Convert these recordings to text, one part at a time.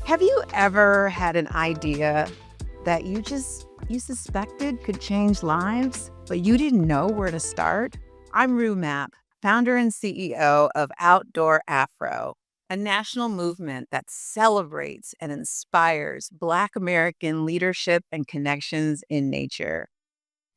Have you ever had an idea that you suspected could change lives, but you didn't know where to start? I'm Rue Mapp, founder and CEO of Outdoor Afro, a national movement that celebrates and inspires Black American leadership and connections in nature.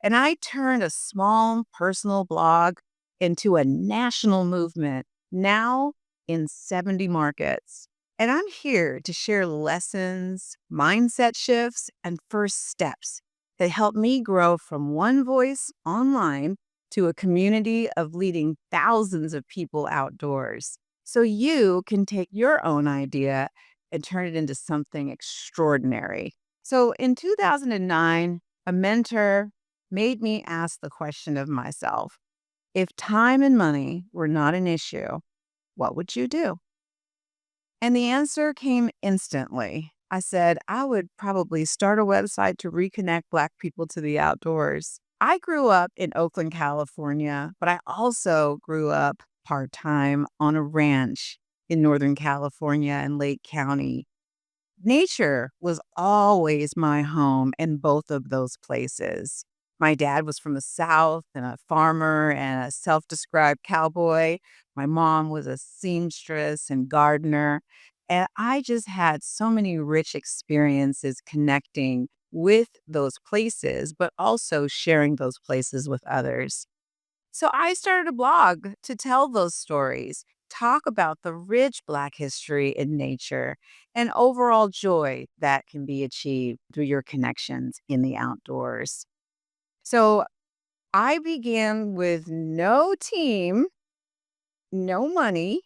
And I turned a small personal blog into a national movement now in 70 markets. And I'm here to share lessons, mindset shifts, and first steps that help me grow from one voice online to a community of leading thousands of people outdoors. So you can take your own idea and turn it into something extraordinary. So in 2009, a mentor made me ask the question of myself, if time and money were not an issue, what would you do? And the answer came instantly. I said, I would probably start a website to reconnect Black people to the outdoors. I grew up in Oakland, California, but I also grew up part time on a ranch in Northern California in Lake County. Nature was always my home in both of those places. My dad was from the South and a farmer and a self described cowboy. My mom was a seamstress and gardener. And I just had so many rich experiences connecting with those places, but also sharing those places with others. So I started a blog to tell those stories, talk about the rich Black history in nature and overall joy that can be achieved through your connections in the outdoors. So I began with no team, no money,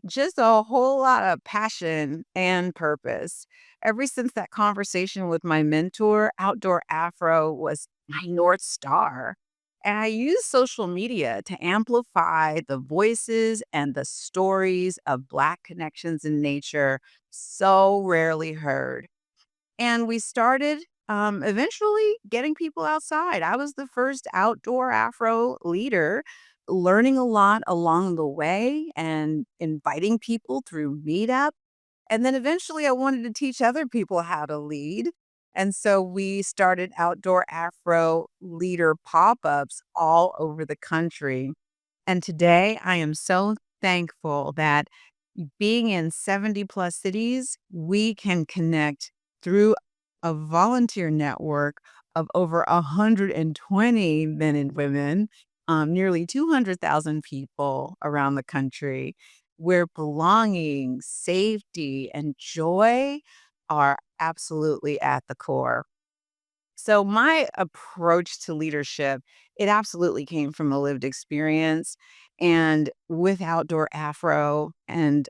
just a whole lot of passion and purpose. Ever since that conversation with my mentor, Outdoor Afro was my North Star. And I use social media to amplify the voices and the stories of Black connections in nature so rarely heard. And we started eventually getting people outside. I was the first outdoor Afro leader, learning a lot along the way and inviting people through Meetup. And then eventually I wanted to teach other people how to lead. And so we started Outdoor Afro leader pop ups all over the country. And today I am so thankful that being in 70 plus cities, we can connect through a volunteer network of over 120 men and women, nearly 200,000 people around the country, where belonging, safety, and joy are absolutely at the core. So my approach to leadership, it absolutely came from a lived experience. And with Outdoor Afro and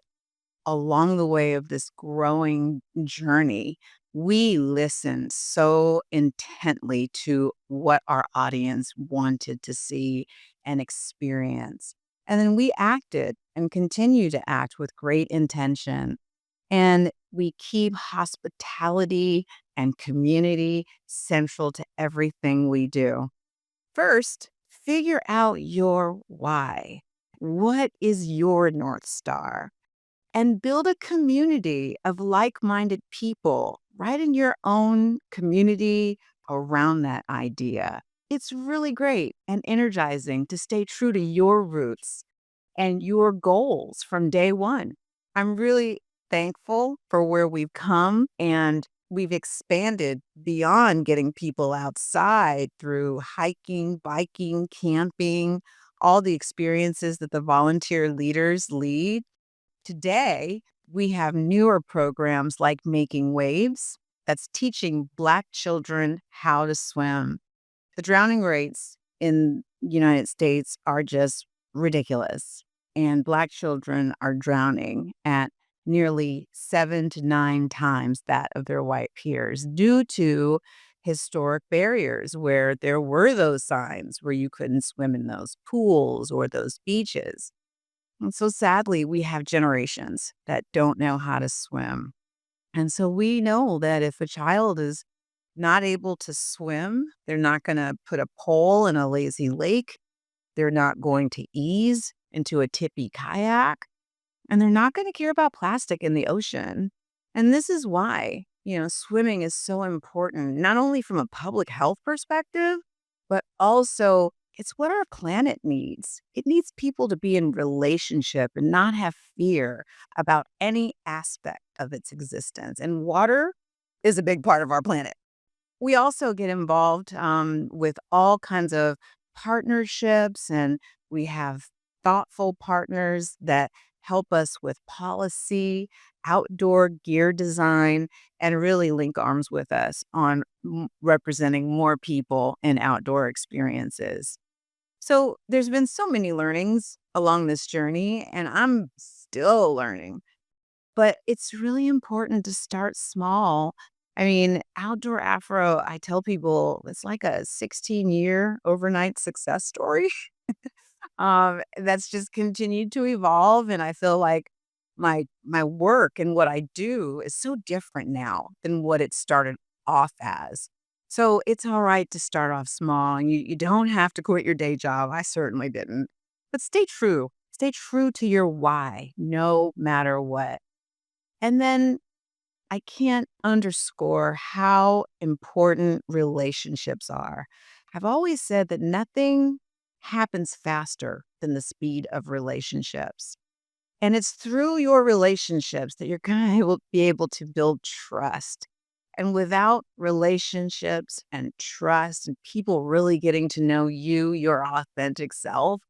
along the way of this growing journey, we listened so intently to what our audience wanted to see and experience. And then we acted and continue to act with great intention. And we keep hospitality and community central to everything we do. First, figure out your why. What is your North Star? And build a community of like minded people right in your own community around that idea. It's really great and energizing to stay true to your roots and your goals from day one. I'm really thankful for where we've come and we've expanded beyond getting people outside through hiking, biking, camping, all the experiences that the volunteer leaders lead. Today, we have newer programs like Making Waves that's teaching Black children how to swim. The drowning rates in the United States are just ridiculous, and Black children are drowning at nearly 7 to 9 times that of their white peers due to historic barriers where there were those signs where you couldn't swim in those pools or those beaches. And so sadly, we have generations that don't know how to swim. And so we know that if a child is not able to swim, they're not going to put a pole in a lazy lake. They're not going to ease into a tippy kayak. And they're not going to care about plastic in the ocean. And this is why, swimming is so important, not only from a public health perspective, but also it's what our planet needs. It needs people to be in relationship and not have fear about any aspect of its existence. And water is a big part of our planet. We also get involved with all kinds of partnerships, and we have thoughtful partners that help us with policy, outdoor gear design, and really link arms with us on representing more people in outdoor experiences. So there's been so many learnings along this journey, and I'm still learning. But it's really important to start small. I mean, Outdoor Afro, I tell people it's like a 16-year overnight success story. That's just continued to evolve, and I feel like my work and what I do is so different now than what it started off as. So it's all right to start off small, and you don't have to quit your day job. I certainly didn't. But stay true. Stay true to your why, no matter what. And then I can't underscore how important relationships are. I've always said that nothing happens faster than the speed of relationships. And it's through your relationships that you're going to be able to build trust. And without relationships and trust and people really getting to know you, your authentic self,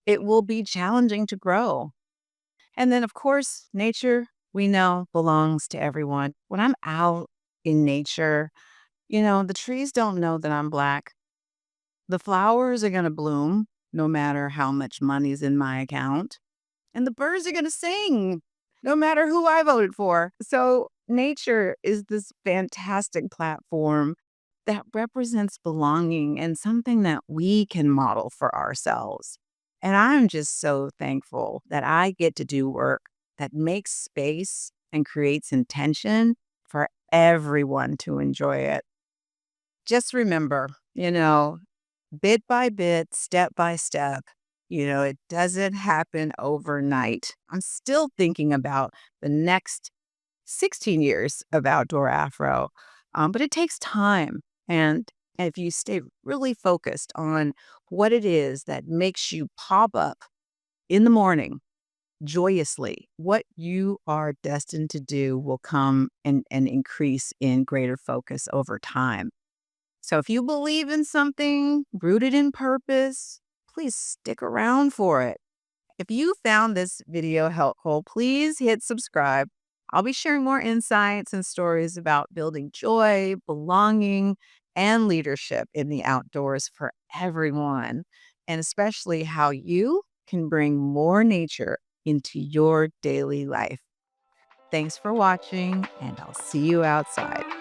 it will be challenging to grow. And then, of course, nature, we know, belongs to everyone. When I'm out in nature, the trees don't know that I'm Black. The flowers are going to bloom no matter how much money's in my account. And the birds are going to sing no matter who I voted for. So, nature is this fantastic platform that represents belonging and something that we can model for ourselves. And I'm just so thankful that I get to do work that makes space and creates intention for everyone to enjoy it. Just remember, bit by bit, step by step, it doesn't happen overnight. I'm still thinking about the next 16 years of Outdoor Afro, but it takes time. And if you stay really focused on what it is that makes you pop up in the morning joyously, what you are destined to do will come and increase in greater focus over time. So if you believe in something rooted in purpose, please stick around for it. If you found this video helpful, please hit subscribe. I'll be sharing more insights and stories about building joy, belonging, and leadership in the outdoors for everyone, and especially how you can bring more nature into your daily life. Thanks for watching, and I'll see you outside.